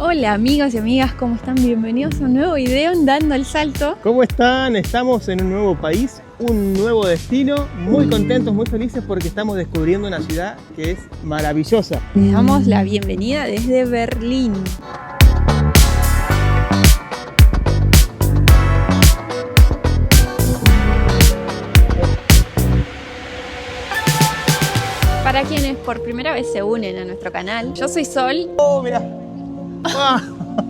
Hola amigos y amigas, ¿cómo están? Bienvenidos a un nuevo video en Dando el Salto. ¿Cómo están? Estamos en un nuevo país, un nuevo destino, muy contentos, muy felices porque estamos descubriendo una ciudad que es maravillosa. Les damos la bienvenida desde Berlín. Para quienes por primera vez se unen a nuestro canal, yo soy Sol. ¡Oh, mirá! ¡Ah!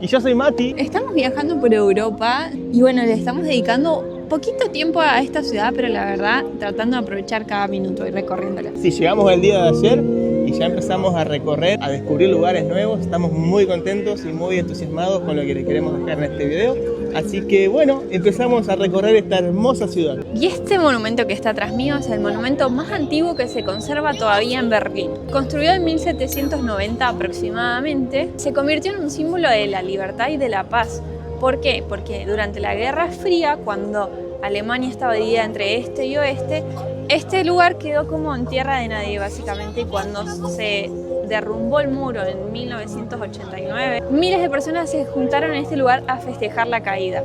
Y yo soy Mati. Estamos viajando por Europa y bueno, le estamos dedicando poquito tiempo a esta ciudad, pero la verdad tratando de aprovechar cada minuto y recorriéndola. Sí, llegamos el día de ayer y ya empezamos a recorrer, a descubrir lugares nuevos. Estamos muy contentos y muy entusiasmados con lo que les queremos dejar en este video. Así que bueno, empezamos a recorrer esta hermosa ciudad. Y este monumento que está atrás mío es el monumento más antiguo que se conserva todavía en Berlín. Construido en 1790 aproximadamente, se convirtió en un símbolo de la libertad y de la paz. ¿Por qué? Porque durante la Guerra Fría, cuando Alemania estaba dividida entre este y oeste, este lugar quedó como en tierra de nadie básicamente, y cuando se derrumbó el muro en 1989, miles de personas se juntaron en este lugar a festejar la caída.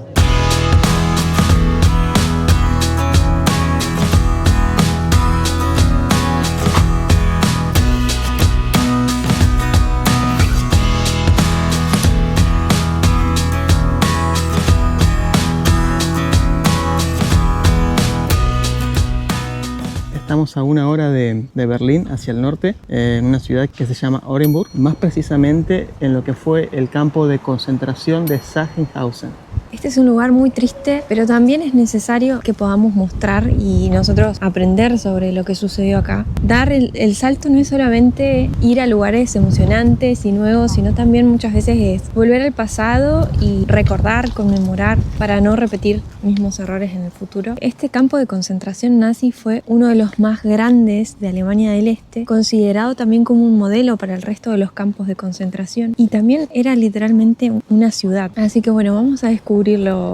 Estamos a una hora de Berlín, hacia el norte, en una ciudad que se llama Orenburg, más precisamente en lo que fue el campo de concentración de Sachsenhausen. Este es un lugar muy triste, pero también es necesario que podamos mostrar y nosotros aprender sobre lo que sucedió acá. Dar el salto no es solamente ir a lugares emocionantes y nuevos, sino también muchas veces es volver al pasado y recordar, conmemorar, para no repetir mismos errores en el futuro. Este campo de concentración nazi fue uno de los más grandes de Alemania del Este, considerado también como un modelo para el resto de los campos de concentración, y también era literalmente una ciudad. Así que bueno, vamos a descubrirlo.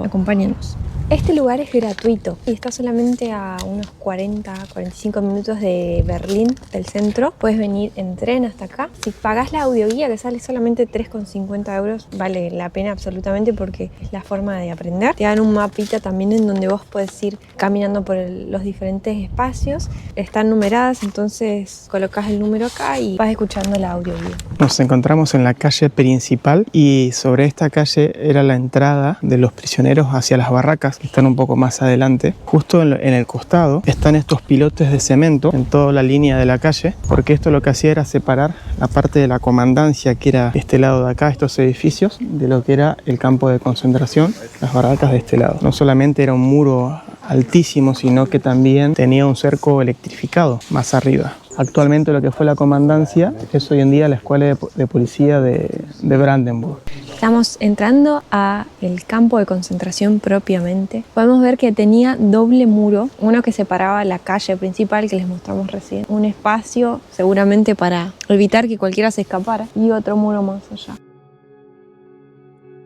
Acompáñenos. Este lugar es gratuito y está solamente a unos 40-45 minutos de Berlín, del centro. Puedes venir en tren hasta acá. Si pagás la audioguía, que sale solamente 3,50 euros, vale la pena absolutamente porque es la forma de aprender. Te dan un mapita también en donde vos puedes ir caminando por los diferentes espacios. Están numeradas, entonces colocas el número acá y vas escuchando la audioguía. Nos encontramos en la calle principal y sobre esta calle era la entrada de los prisioneros hacia las barracas, que están un poco más adelante. Justo en el costado están estos pilotes de cemento en toda la línea de la calle, porque esto lo que hacía era separar la parte de la comandancia, que era este lado de acá, estos edificios, de lo que era el campo de concentración, las barracas de este lado. No solamente era un muro altísimo, sino que también tenía un cerco electrificado más arriba. Actualmente lo que fue la comandancia es hoy en día la escuela de policía de Brandenburg. Estamos entrando a el campo de concentración propiamente. Podemos ver que tenía doble muro, uno que separaba la calle principal que les mostramos recién, un espacio seguramente para evitar que cualquiera se escapara, y otro muro más allá.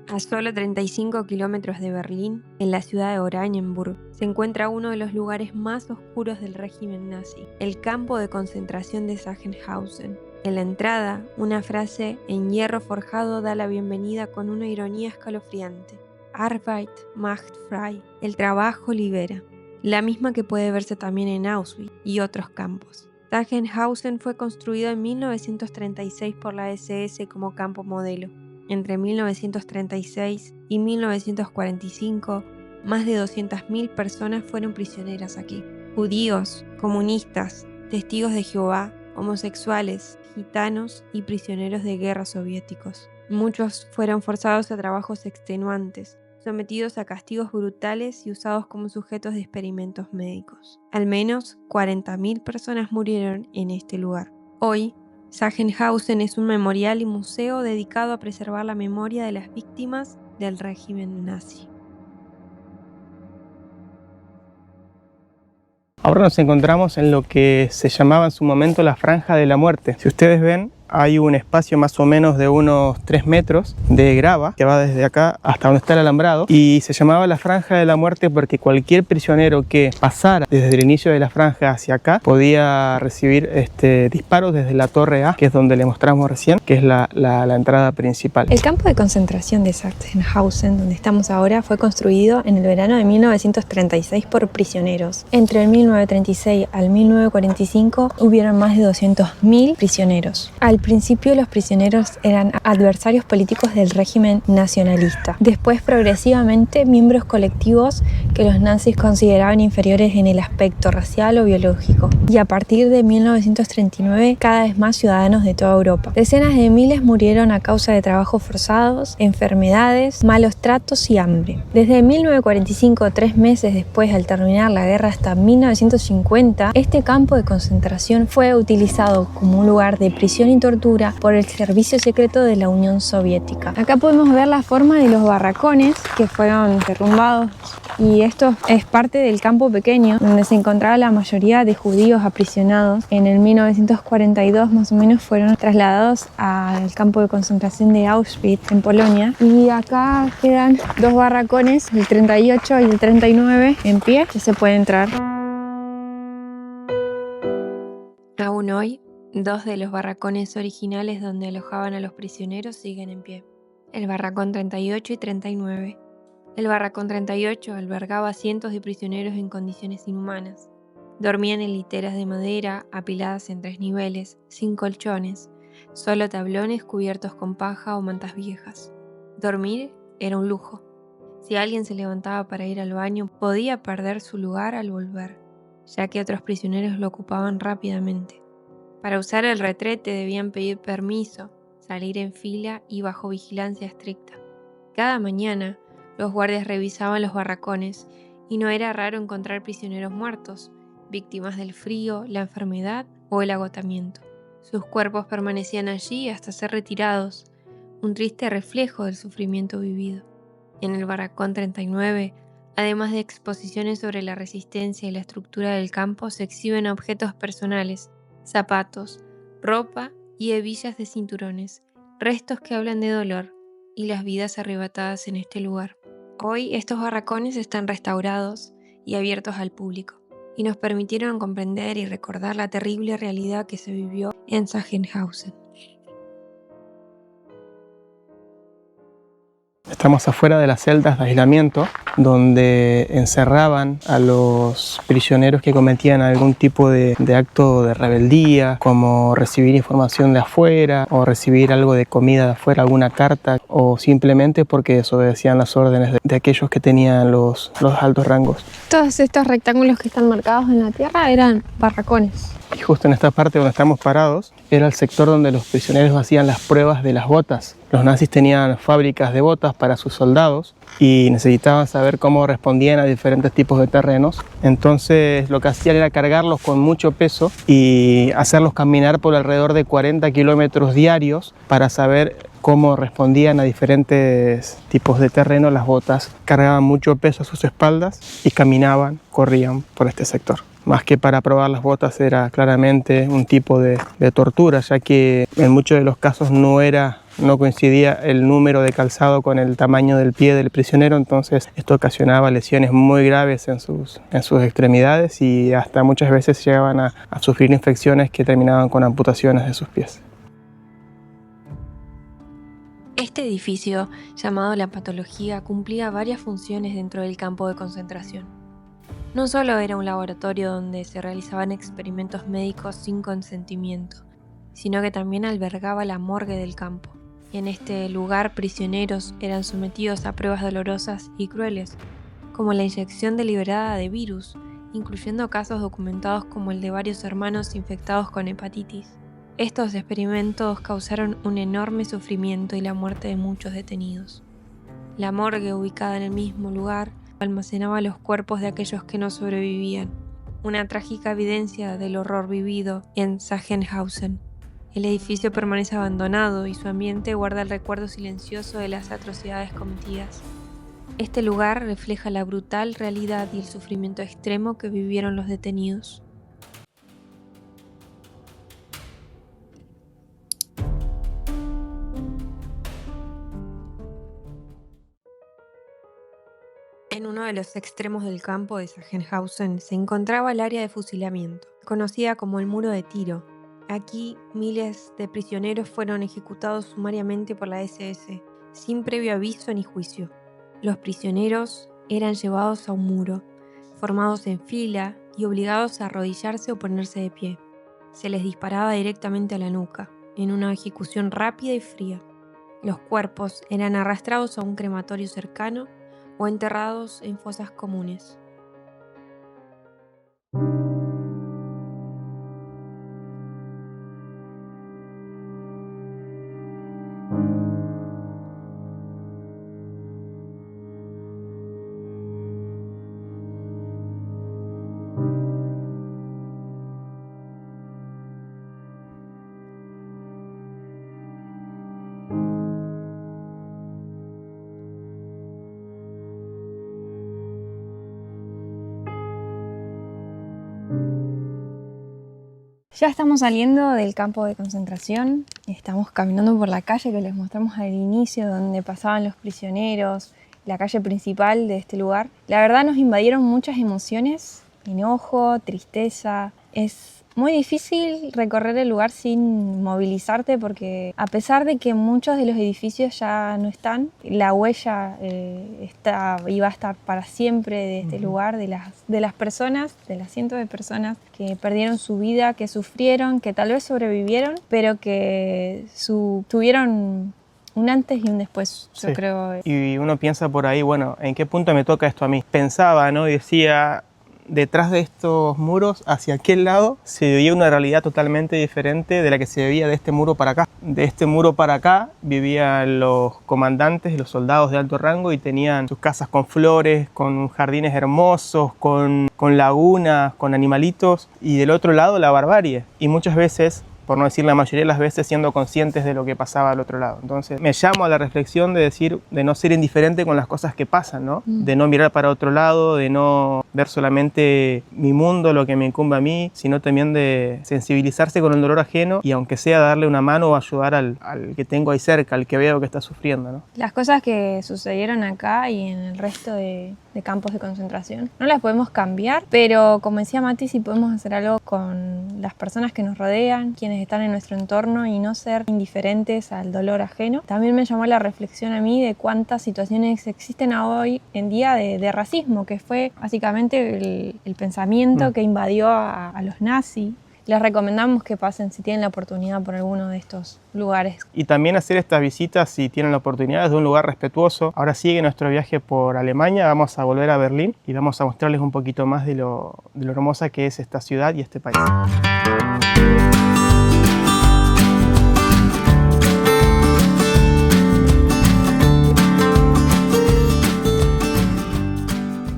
A solo 35 kilómetros de Berlín, en la ciudad de Oranienburg, se encuentra uno de los lugares más oscuros del régimen nazi, el campo de concentración de Sachsenhausen. En la entrada, una frase en hierro forjado da la bienvenida con una ironía escalofriante. Arbeit macht frei, el trabajo libera, la misma que puede verse también en Auschwitz y otros campos. Sachsenhausen fue construido en 1936 por la SS como campo modelo. Entre 1936 y 1945, más de 200.000 personas fueron prisioneras aquí. Judíos, comunistas, testigos de Jehová, homosexuales, gitanos y prisioneros de guerra soviéticos. Muchos fueron forzados a trabajos extenuantes, sometidos a castigos brutales y usados como sujetos de experimentos médicos. Al menos 40.000 personas murieron en este lugar. Hoy, Sachsenhausen es un memorial y museo dedicado a preservar la memoria de las víctimas del régimen nazi. Ahora nos encontramos en lo que se llamaba en su momento la Franja de la Muerte. Si ustedes ven, hay un espacio más o menos de unos 3 metros de grava que va desde acá hasta donde está el alambrado, y se llamaba la Franja de la Muerte porque cualquier prisionero que pasara desde el inicio de la franja hacia acá podía recibir disparos desde la torre A, que es donde le mostramos recién, que es la entrada principal. El campo de concentración de Sachsenhausen, donde estamos ahora, fue construido en el verano de 1936 por prisioneros. Entre el 1936 al 1945 hubieron más de 200.000 prisioneros. Al principio los prisioneros eran adversarios políticos del régimen nacionalista. Después, progresivamente, miembros colectivos que los nazis consideraban inferiores en el aspecto racial o biológico. Y a partir de 1939, cada vez más ciudadanos de toda Europa. Decenas de miles murieron a causa de trabajos forzados, enfermedades, malos tratos y hambre. Desde 1945, 3 meses después al terminar la guerra, hasta 1950, este campo de concentración fue utilizado como un lugar de prisión y tortura por el servicio secreto de la Unión Soviética. Acá podemos ver la forma de los barracones que fueron derrumbados, y esto es parte del campo pequeño donde se encontraba la mayoría de judíos aprisionados. En el 1942 más o menos fueron trasladados al campo de concentración de Auschwitz en Polonia, y acá quedan 2 barracones, el 38 y el 39, en pie, que se puede entrar. Aún hoy, 2 de los barracones originales donde alojaban a los prisioneros siguen en pie: el barracón 38 y 39. El barracón 38 albergaba a cientos de prisioneros en condiciones inhumanas. Dormían en literas de madera apiladas en 3 niveles, sin colchones, solo tablones cubiertos con paja o mantas viejas. Dormir era un lujo. Si alguien se levantaba para ir al baño, podía perder su lugar al volver, ya que otros prisioneros lo ocupaban rápidamente. Para usar el retrete debían pedir permiso, salir en fila y bajo vigilancia estricta. Cada mañana, los guardias revisaban los barracones y no era raro encontrar prisioneros muertos, víctimas del frío, la enfermedad o el agotamiento. Sus cuerpos permanecían allí hasta ser retirados, un triste reflejo del sufrimiento vivido. En el barracón 39, además de exposiciones sobre la resistencia y la estructura del campo, se exhiben objetos personales, zapatos, ropa y hebillas de cinturones, restos que hablan de dolor y las vidas arrebatadas en este lugar. Hoy estos barracones están restaurados y abiertos al público, y nos permitieron comprender y recordar la terrible realidad que se vivió en Sachsenhausen. Estamos afuera de las celdas de aislamiento, donde encerraban a los prisioneros que cometían algún tipo de acto de rebeldía, como recibir información de afuera o recibir algo de comida de afuera, alguna carta, o simplemente porque desobedecían las órdenes de aquellos que tenían los altos rangos. Todos estos rectángulos que están marcados en la tierra eran barracones. Y justo en esta parte donde estamos parados era el sector donde los prisioneros hacían las pruebas de las botas. Los nazis tenían fábricas de botas para sus soldados y necesitaban saber cómo respondían a diferentes tipos de terrenos. Entonces lo que hacían era cargarlos con mucho peso y hacerlos caminar por alrededor de 40 kilómetros diarios para saber cómo respondían a diferentes tipos de terreno. Las botas cargaban mucho peso a sus espaldas y caminaban, corrían por este sector. Más que para probar las botas, era claramente un tipo de tortura, ya que en muchos de los casos no coincidía el número de calzado con el tamaño del pie del prisionero, entonces esto ocasionaba lesiones muy graves en sus extremidades, y hasta muchas veces llegaban a sufrir infecciones que terminaban con amputaciones de sus pies. Este edificio, llamado La Patología, cumplía varias funciones dentro del campo de concentración. No solo era un laboratorio donde se realizaban experimentos médicos sin consentimiento, sino que también albergaba la morgue del campo. En este lugar, prisioneros eran sometidos a pruebas dolorosas y crueles, como la inyección deliberada de virus, incluyendo casos documentados como el de varios hermanos infectados con hepatitis. Estos experimentos causaron un enorme sufrimiento y la muerte de muchos detenidos. La morgue, ubicada en el mismo lugar, almacenaba los cuerpos de aquellos que no sobrevivían, una trágica evidencia del horror vivido en Sachsenhausen. El edificio permanece abandonado y su ambiente guarda el recuerdo silencioso de las atrocidades cometidas. Este lugar refleja la brutal realidad y el sufrimiento extremo que vivieron los detenidos. En uno de los extremos del campo de Sachsenhausen se encontraba el área de fusilamiento, conocida como el Muro de Tiro. Aquí, miles de prisioneros fueron ejecutados sumariamente por la SS, sin previo aviso ni juicio. Los prisioneros eran llevados a un muro, formados en fila y obligados a arrodillarse o ponerse de pie. Se les disparaba directamente a la nuca, en una ejecución rápida y fría. Los cuerpos eran arrastrados a un crematorio cercano o enterrados en fosas comunes. Ya estamos saliendo del campo de concentración, estamos caminando por la calle que les mostramos al inicio, donde pasaban los prisioneros, la calle principal de este lugar. La verdad nos invadieron muchas emociones, enojo, tristeza. Es muy difícil recorrer el lugar sin movilizarte porque a pesar de que muchos de los edificios ya no están, la huella iba a estar para siempre de este lugar, de las personas, de las cientos de personas que perdieron su vida, que sufrieron, que tal vez sobrevivieron, pero que tuvieron un antes y un después, Sí. yo creo. Y uno piensa por ahí, bueno, ¿en qué punto me toca esto a mí? Pensaba, ¿no? Y decía, detrás de estos muros, hacia aquel lado, se veía una realidad totalmente diferente de la que se veía de este muro para acá. De este muro para acá vivían los comandantes, los soldados de alto rango, y tenían sus casas con flores, con jardines hermosos, con lagunas, con animalitos. Y del otro lado la barbarie. Y muchas veces, por no decir la mayoría de las veces, siendo conscientes de lo que pasaba al otro lado. Entonces me llamo a la reflexión de decir, de no ser indiferente con las cosas que pasan, ¿no? De no mirar para otro lado, de no ver solamente mi mundo, lo que me incumbe a mí, sino también de sensibilizarse con el dolor ajeno y aunque sea darle una mano o ayudar al que tengo ahí cerca, al que veo que está sufriendo, ¿no? Las cosas que sucedieron acá y en el resto de campos de concentración no las podemos cambiar, pero como decía Mati, sí podemos hacer algo con las personas que nos rodean, quienes están en nuestro entorno, y no ser indiferentes al dolor ajeno. También me llamó la reflexión a mí de cuántas situaciones existen hoy en día de racismo, que fue básicamente el pensamiento que invadió a los nazis. Les recomendamos que pasen, si tienen la oportunidad, por alguno de estos lugares. Y también hacer estas visitas, si tienen la oportunidad, desde un lugar respetuoso. Ahora sigue nuestro viaje por Alemania, vamos a volver a Berlín y vamos a mostrarles un poquito más de lo hermosa que es esta ciudad y este país.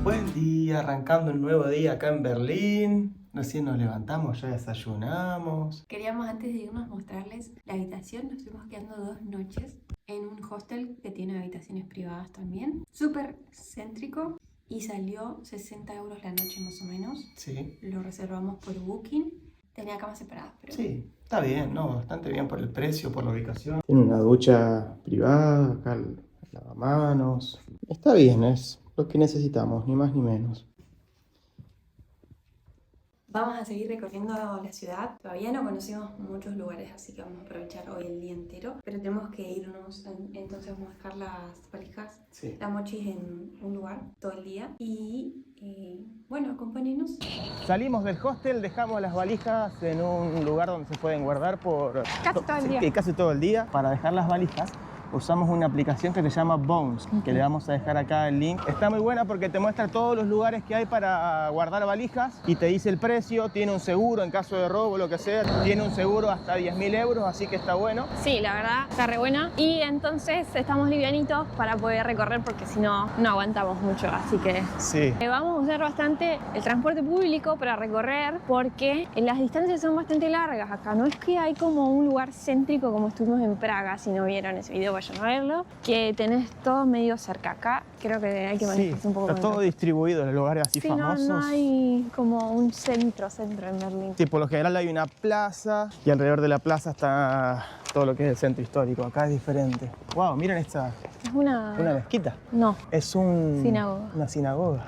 Buen día, arrancando un nuevo día acá en Berlín. Recién nos levantamos, ya desayunamos. Queríamos antes de irnos mostrarles la habitación. Nos estuvimos quedando 2 noches en un hostel que tiene habitaciones privadas también. Súper céntrico y salió 60 € la noche más o menos. Sí. Lo reservamos por Booking. Tenía camas separadas, pero... Sí, está bien, ¿no? Bastante bien por el precio, por la ubicación. Tiene una ducha privada, acá el lavamanos. Está bien, es lo que necesitamos, ni más ni menos. Vamos a seguir recorriendo la ciudad. Todavía no conocemos muchos lugares, así que vamos a aprovechar hoy el día entero. Pero tenemos que irnos, entonces vamos a dejar las valijas, Sí. la mochis en un lugar todo el día. Y bueno, acompáñenos. Salimos del hostel, dejamos las valijas en un lugar donde se pueden guardar por Casi todo el día. Sí, casi todo el día. Para dejar las valijas usamos una aplicación que se llama Bones, que le vamos a dejar acá el link. Está muy buena porque te muestra todos los lugares que hay para guardar valijas y te dice el precio, tiene un seguro en caso de robo, lo que sea, tiene un seguro hasta 10.000 €, así que está bueno. Sí, la verdad, está re buena. Y entonces estamos livianitos para poder recorrer porque si no, no aguantamos mucho. Así que Sí. vamos a usar bastante el transporte público para recorrer porque las distancias son bastante largas acá. No es que hay como un lugar céntrico como estuvimos en Praga, si no vieron ese video, vayan vayan a verlo, que tenés todo medio cerca. Acá creo que hay que manejarse un poco. Está todo distribuido en los lugares así famosos. No hay como un centro en Berlín. Sí, por lo general hay una plaza y alrededor de la plaza está todo lo que es el centro histórico. Acá es diferente. Wow, miren esta. Es una mezquita. No. Es una sinagoga.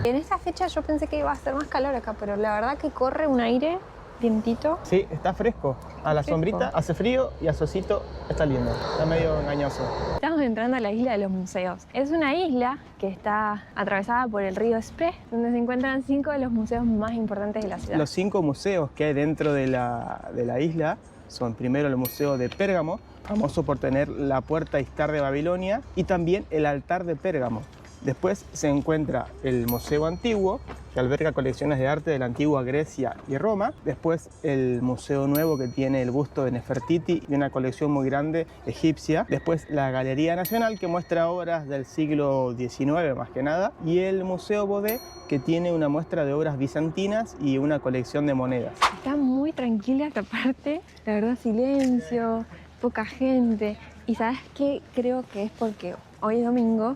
En esta fecha yo pensé que iba a hacer más calor acá, pero la verdad que corre un aire vientito. Sí, está fresco. A la sombrita hace frío y a solcito está lindo. Está medio engañoso. Estamos entrando a la isla de los museos. Es una isla que está atravesada por el río Spree, donde se encuentran 5 de los museos más importantes de la ciudad. Los 5 museos que hay dentro de la isla son primero el Museo de Pérgamo, famoso por tener la puerta Istar de Babilonia, y también el altar de Pérgamo. Después se encuentra el Museo Antiguo, que alberga colecciones de arte de la antigua Grecia y Roma. Después el Museo Nuevo, que tiene el busto de Nefertiti y una colección muy grande egipcia. Después la Galería Nacional, que muestra obras del siglo XIX más que nada. Y el Museo Bodé, que tiene una muestra de obras bizantinas y una colección de monedas. Está muy tranquila esta parte, la verdad, silencio, poca gente. Y ¿sabes qué? Creo que es porque hoy es domingo.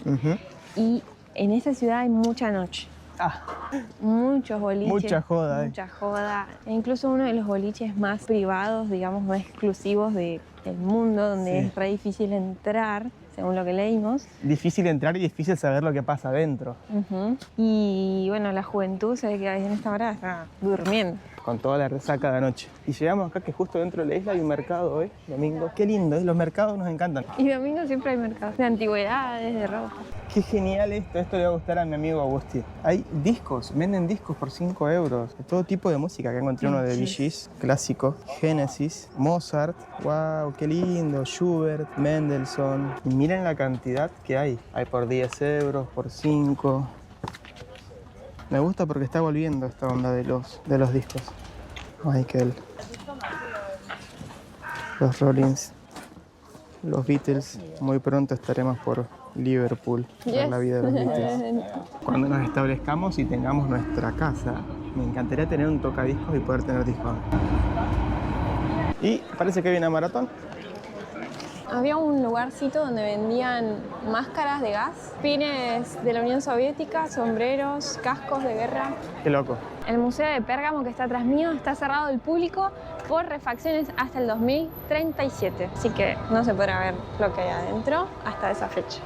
Y en esta ciudad hay mucha noche. Muchos boliches. Mucha joda. Mucha joda. E incluso uno de los boliches más privados, digamos, más exclusivos del mundo, donde es re difícil entrar, según lo que leímos. Difícil entrar y difícil saber lo que pasa adentro. Y bueno, la juventud se ve que en esta hora está durmiendo. Con toda la resaca de anoche. Y llegamos acá, que justo dentro de la isla hay un mercado hoy, domingo. Qué lindo, los mercados nos encantan. Y domingo siempre hay mercados de antigüedades, de ropa. Qué genial esto le va a gustar a mi amigo Agustín. Hay discos, venden discos por 5 euros, de todo tipo de música. Acá encontré uno de Bee Gees, clásico, Genesis, Mozart, wow, qué lindo, Schubert, Mendelssohn. Y miren la cantidad que hay. Hay por 10 euros, por 5. Me gusta porque está volviendo esta onda de los discos. Michael, los Rollins, los Beatles. Muy pronto estaremos por Liverpool, ver la vida de los Beatles. Cuando nos establezcamos y tengamos nuestra casa, me encantaría tener un tocadiscos y poder tener discos. Y parece que hay una maratón. Había un lugarcito donde vendían máscaras de gas, pines de la Unión Soviética, sombreros, cascos de guerra. Qué loco. El Museo de Pérgamo, que está atrás mío, está cerrado al público por refacciones hasta el 2037. Así que no se podrá ver lo que hay adentro hasta esa fecha.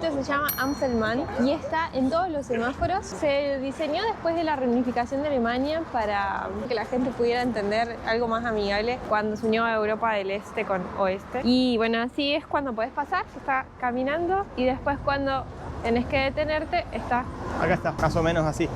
Se llama Amselmann y está en todos los semáforos. Se diseñó después de la reunificación de Alemania para que la gente pudiera entender algo más amigable cuando se unió a Europa del Este con Oeste. Y bueno, así es cuando podés pasar, está caminando, y después cuando tenés que detenerte, está acá, está más o menos así.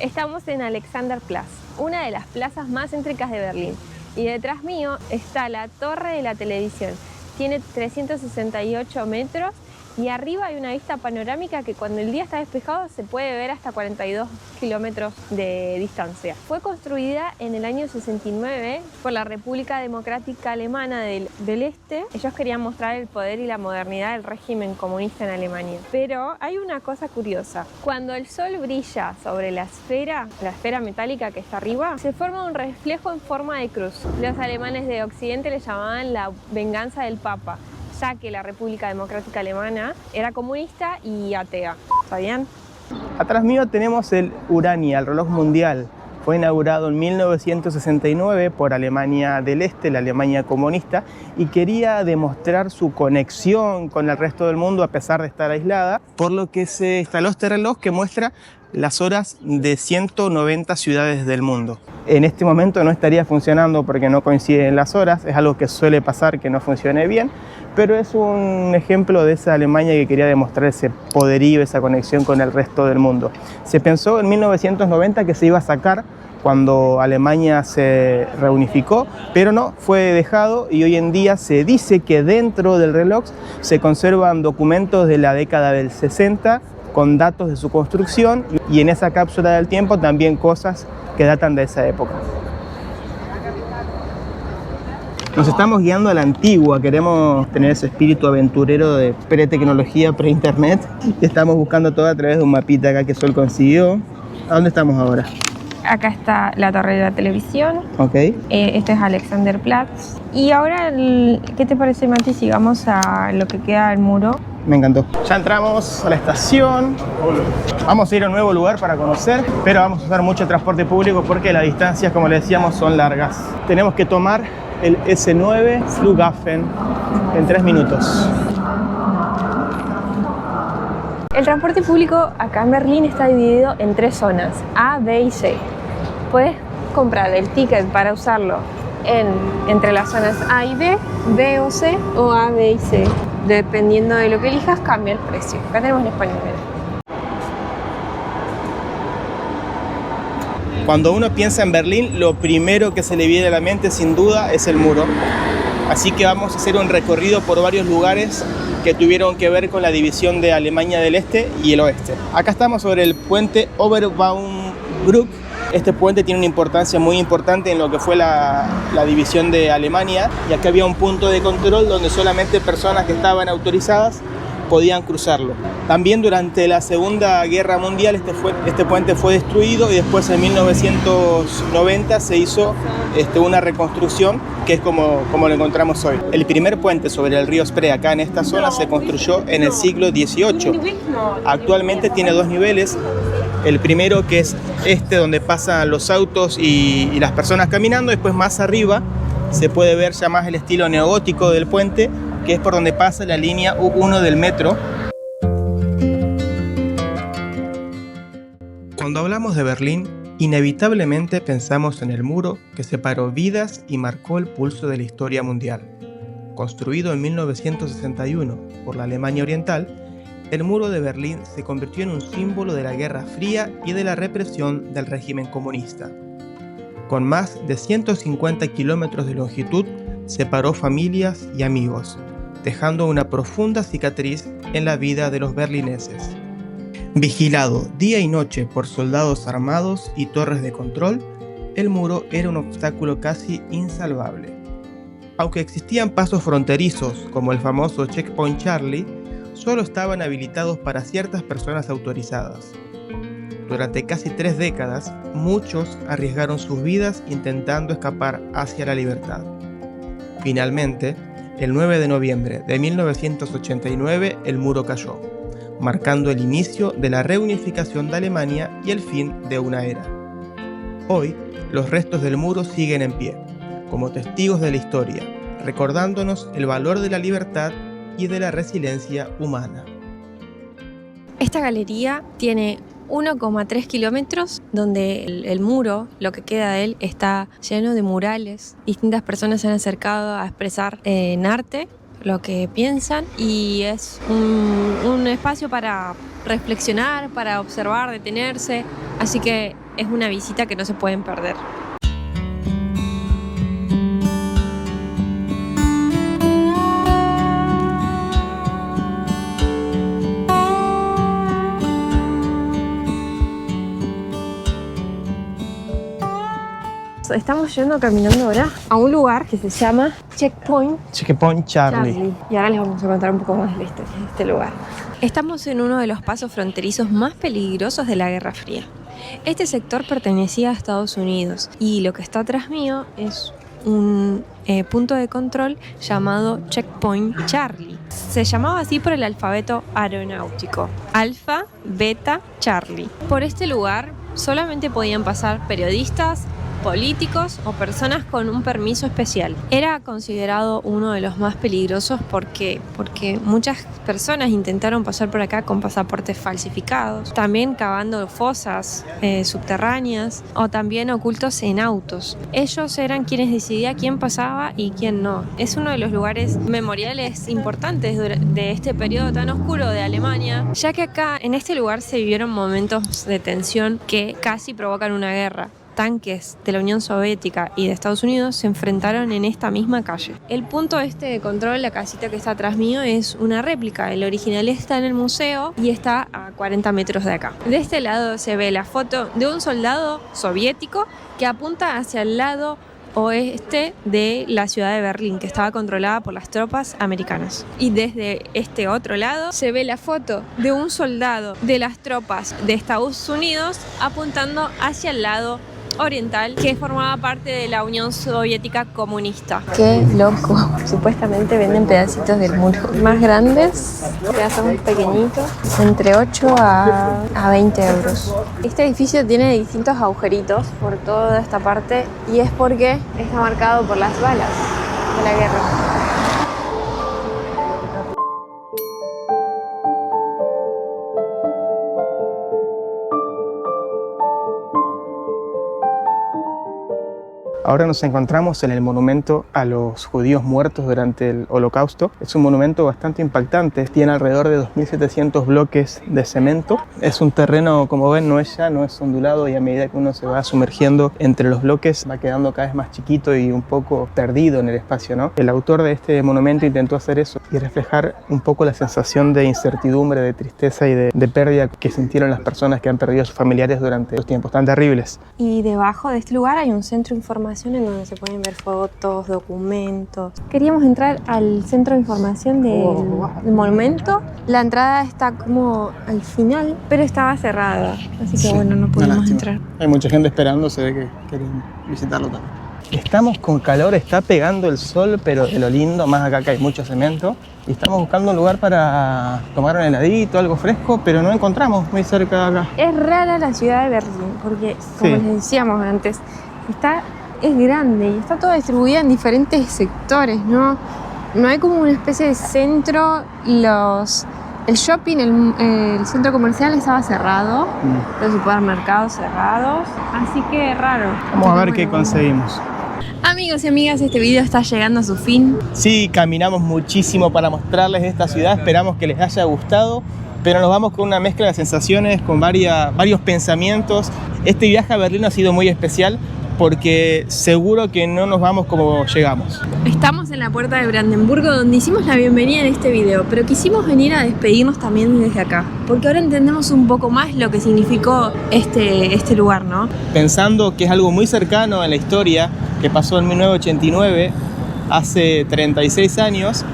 Estamos en Alexanderplatz, una de las plazas más céntricas de Berlín. Y detrás mío está la Torre de la Televisión. Tiene 368 metros y arriba hay una vista panorámica que cuando el día está despejado se puede ver hasta 42 kilómetros de distancia. Fue construida en el año 69 por la República Democrática Alemana del Este. Ellos querían mostrar el poder y la modernidad del régimen comunista en Alemania. Pero hay una cosa curiosa. Cuando el sol brilla sobre la esfera metálica que está arriba, se forma un reflejo en forma de cruz. Los alemanes de Occidente le llamaban la venganza del Papa, ya que la República Democrática Alemana era comunista y atea. ¿Sabían? Atrás mío tenemos el Urania, el reloj mundial. Fue inaugurado en 1969 por Alemania del Este, la Alemania comunista, y quería demostrar su conexión con el resto del mundo a pesar de estar aislada, por lo que se instaló este reloj que muestra las horas de 190 ciudades del mundo. En este momento no estaría funcionando porque no coinciden las horas, es algo que suele pasar que no funcione bien, pero es un ejemplo de esa Alemania que quería demostrar ese poderío, esa conexión con el resto del mundo. Se pensó en 1990 que se iba a sacar cuando Alemania se reunificó, pero no, fue dejado y hoy en día se dice que dentro del reloj se conservan documentos de la década del 60 con datos de su construcción y en esa cápsula del tiempo también cosas que datan de esa época. Nos estamos guiando a la antigua, queremos tener ese espíritu aventurero de pre-tecnología, pre-internet y estamos buscando todo a través de un mapita acá que Sol consiguió. ¿A dónde estamos ahora? Acá está la torre de la televisión. Ok. Esto es Alexanderplatz. Y ahora, ¿qué te parece, Mati, si vamos a lo que queda del muro? Me encantó. Ya entramos a la estación. Vamos a ir a un nuevo lugar para conocer, pero vamos a usar mucho transporte público porque las distancias, como les decíamos, son largas. Tenemos que tomar el S9 Flughafen en 3 minutos. El transporte público acá en Berlín está dividido en 3 zonas, A, B y C. Puedes comprar el ticket para usarlo entre las zonas A y B, B o C, o A, B y C. Dependiendo de lo que elijas, cambia el precio. Acá tenemos en español. Cuando uno piensa en Berlín, lo primero que se le viene a la mente, sin duda, es el muro. Así que vamos a hacer un recorrido por varios lugares que tuvieron que ver con la división de Alemania del Este y el Oeste. Acá estamos sobre el puente Oberbaumbrück. Este puente tiene una importancia muy importante en lo que fue la división de Alemania, y acá había un punto de control donde solamente personas que estaban autorizadas podían cruzarlo. También durante la Segunda Guerra Mundial este puente fue destruido y después en 1990 se hizo una reconstrucción que es como lo encontramos hoy. El primer puente sobre el río Spree acá en esta zona se construyó en el siglo XVIII. Actualmente tiene 2 niveles. El primero, que es donde pasan los autos y las personas caminando. Después más arriba se puede ver ya más el estilo neogótico del puente, que es por donde pasa la línea U1 del metro. Cuando hablamos de Berlín, inevitablemente pensamos en el muro que separó vidas y marcó el pulso de la historia mundial. Construido en 1961 por la Alemania Oriental, el muro de Berlín se convirtió en un símbolo de la Guerra Fría y de la represión del régimen comunista. Con más de 150 kilómetros de longitud, separó familias y amigos, dejando una profunda cicatriz en la vida de los berlineses. Vigilado día y noche por soldados armados y torres de control, el muro era un obstáculo casi insalvable. Aunque existían pasos fronterizos como el famoso Checkpoint Charlie, solo estaban habilitados para ciertas personas autorizadas. Durante casi 3 décadas, muchos arriesgaron sus vidas intentando escapar hacia la libertad. Finalmente, el 9 de noviembre de 1989, el muro cayó, marcando el inicio de la reunificación de Alemania y el fin de una era. Hoy, los restos del muro siguen en pie, como testigos de la historia, recordándonos el valor de la libertad y de la resiliencia humana. Esta galería tiene 1,3 kilómetros donde el muro, lo que queda de él, está lleno de murales. Distintas personas se han acercado a expresar en arte lo que piensan y es un espacio para reflexionar, para observar, detenerse. Así que es una visita que no se pueden perder. Estamos caminando ahora a un lugar que se llama Checkpoint Charlie. Y ahora les vamos a contar un poco más de la historia de este lugar. Estamos en uno de los pasos fronterizos más peligrosos de la Guerra Fría. Este sector pertenecía a Estados Unidos y lo que está atrás mío es un punto de control llamado Checkpoint Charlie. Se llamaba así por el alfabeto aeronáutico: Alfa, Beta, Charlie. Por este lugar solamente podían pasar periodistas, políticos o personas con un permiso especial. Era considerado uno de los más peligrosos porque muchas personas intentaron pasar por acá con pasaportes falsificados, también cavando fosas subterráneas o también ocultos en autos. Ellos eran quienes decidían quién pasaba y quién no. Es uno de los lugares memoriales importantes de este periodo tan oscuro de Alemania, ya que acá en este lugar se vivieron momentos de tensión que casi provocan una guerra. Tanques de la Unión Soviética y de Estados Unidos se enfrentaron en esta misma calle. El punto de control, la casita que está atrás mío, es una réplica. El original está en el museo y está a 40 metros de acá. De este lado se ve la foto de un soldado soviético que apunta hacia el lado oeste de la ciudad de Berlín, que estaba controlada por las tropas americanas. Y desde este otro lado se ve la foto de un soldado de las tropas de Estados Unidos apuntando hacia el lado oriental, que formaba parte de la Unión Soviética comunista. Qué loco. Supuestamente venden pedacitos del muro más grandes, pedazos más pequeñitos, entre 8 a 20 euros. Este edificio tiene distintos agujeritos por toda esta parte y es porque está marcado por las balas de la guerra. Ahora nos encontramos en el monumento a los judíos muertos durante el Holocausto. Es un monumento bastante impactante, tiene alrededor de 2.700 bloques de cemento. Es un terreno, como ven, no es llano, es ondulado y a medida que uno se va sumergiendo entre los bloques va quedando cada vez más chiquito y un poco perdido en el espacio, ¿no? El autor de este monumento intentó hacer eso y reflejar un poco la sensación de incertidumbre, de tristeza y de pérdida que sintieron las personas que han perdido a sus familiares durante los tiempos tan terribles. Y debajo de este lugar hay un centro de información en donde se pueden ver fotos, documentos. Queríamos entrar al centro de información del monumento. La entrada está como al final, pero estaba cerrada, así que bueno, no pudimos entrar. Hay mucha gente esperando, se ve que quieren visitarlo también. Estamos con calor, está pegando el sol, pero de lo lindo, más acá que hay mucho cemento. Y estamos buscando un lugar para tomar un heladito, algo fresco, pero no encontramos muy cerca de acá. Es rara la ciudad de Berlín, porque como les decíamos antes, es grande y está toda distribuida en diferentes sectores, ¿no? No hay como una especie de centro. El shopping, el centro comercial estaba cerrado, los supermercados cerrados, así que raro. Vamos a ver qué conseguimos. Amigos y amigas, este video está llegando a su fin. Sí, caminamos muchísimo para mostrarles esta ciudad, esperamos que les haya gustado, pero nos vamos con una mezcla de sensaciones, con varios pensamientos. Este viaje a Berlín ha sido muy especial porque seguro que no nos vamos como llegamos. Estamos en la puerta de Brandenburgo, donde hicimos la bienvenida en este video, pero quisimos venir a despedirnos también desde acá, porque ahora entendemos un poco más lo que significó este lugar, ¿no? Pensando que es algo muy cercano en la historia, que pasó en 1989, hace 36 años,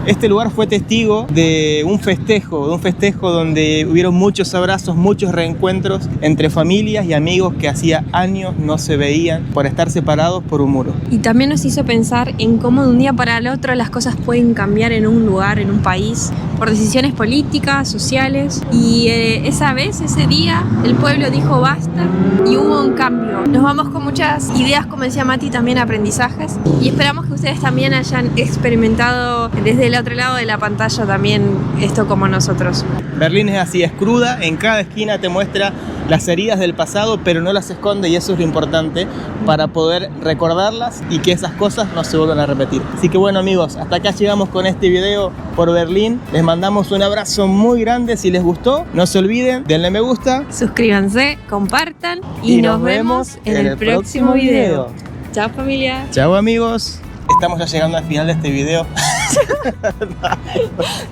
este lugar fue testigo de un festejo donde hubieron muchos abrazos, muchos reencuentros entre familias y amigos que hacía años no se veían por estar separados por un muro. Y también nos hizo pensar en cómo de un día para el otro las cosas pueden cambiar en un lugar, en un país, por decisiones políticas, sociales. Y ese día, el pueblo dijo basta y hubo un cambio. Nos vamos con muchas ideas, como decía Mati, también aprendizajes. Y esperamos que ustedes también hayan experimentado desde el otro lado de la pantalla también esto como nosotros. Berlín es así, es cruda, en cada esquina te muestra las heridas del pasado, pero no las esconde, y eso es lo importante para poder recordarlas y que esas cosas no se vuelvan a repetir. Así que bueno, amigos, hasta acá llegamos con este video por Berlín. Les mandamos un abrazo muy grande. Si les gustó, no se olviden, denle me gusta, suscríbanse, compartan y nos vemos en el próximo video. Chao, familia. Chao, amigos. Estamos ya llegando al final de este video.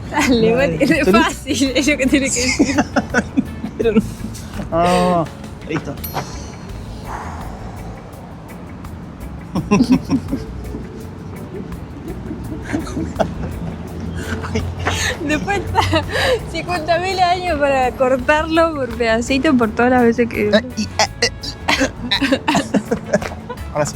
Dale, es fácil, es lo que tiene que decir. Pero no. Oh, listo. Después está 50.000 años para cortarlo por pedacito por todas las veces que... Ahora sí.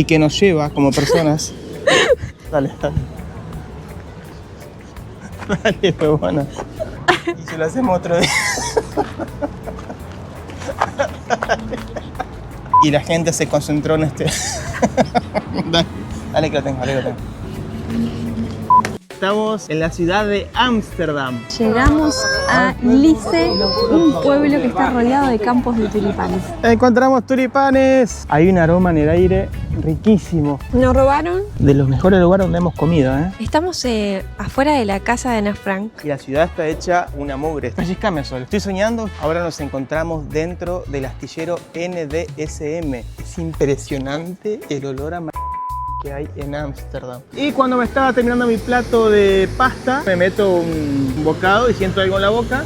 y que nos lleva como personas. Dale, dale. Dale, pues bueno. Y se lo hacemos otro día. Y la gente se concentró en este. Dale, dale que lo tengo, dale que lo tengo. Estamos en la ciudad de Ámsterdam. Llegamos a Lice, un pueblo que está rodeado de campos de tulipanes. Encontramos tulipanes. Hay un aroma en el aire riquísimo. ¿Nos robaron? De los mejores lugares donde hemos comido, ¿eh? Estamos afuera de la casa de Ana Frank. Y la ciudad está hecha una mugre. Pellizcame Sol. Estoy soñando. Ahora nos encontramos dentro del astillero NDSM. Es impresionante el olor a que hay en Ámsterdam. Y cuando me estaba terminando mi plato de pasta, me meto un bocado y siento algo en la boca.